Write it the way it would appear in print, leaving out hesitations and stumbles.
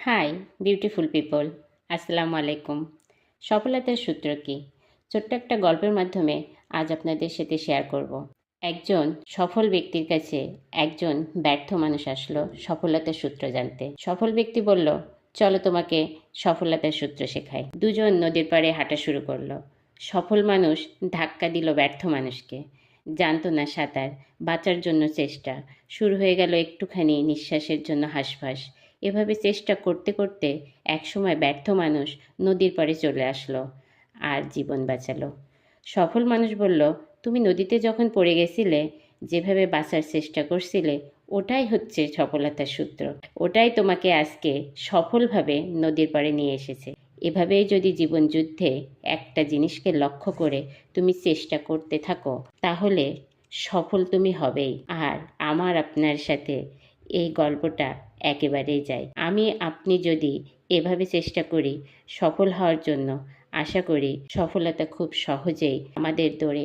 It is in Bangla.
হাই বিউটিফুল পিপল, আসসালামু আলাইকুম। সফলতার সূত্র কী? ছোট্ট একটা গল্পের মাধ্যমে আজ আপনাদের সাথে শেয়ার করব। একজন সফল ব্যক্তির কাছে একজন ব্যর্থ মানুষ আসলো সফলতার সূত্র জানতে। সফল ব্যক্তি বলল, চলো তোমাকে সফলতার সূত্র শেখাই। দুজন নদীর পাড়ে হাঁটা শুরু করলো। সফল মানুষ ধাক্কা দিল ব্যর্থ মানুষকে। জানতো না সাঁতার, বাঁচার জন্য চেষ্টা। শুরু হয়ে গেল একটুখানি নিঃশ্বাসের জন্য হাঁসফাঁস। এভাবে চেষ্টা করতে করতে একসময় ব্যর্থ মানুষ নদীর পাড়ে চলে আসলো আর জীবন বাঁচালো। সফল মানুষ বলল, তুমি নদীতে যখন পড়ে গেছিলে, যেভাবে বাঁচার চেষ্টা করছিলে, ওটাই হচ্ছে সফলতার সূত্র। ওটাই তোমাকে আজকে সফলভাবে নদীর পাড়ে নিয়ে এসেছে। এভাবেই যদি জীবন যুদ্ধে একটা জিনিসকে লক্ষ্য করে তুমি চেষ্টা করতে থাকো, তাহলে সফল তুমি হবেই। আর আমার আপনার সাথে এই গল্পটা একেবারেই যায়। আমি আপনি যদি এভাবে চেষ্টা করি সফল হওয়ার জন্য, আশা করি সফলতা খুব সহজেই আমাদের দৌড়ে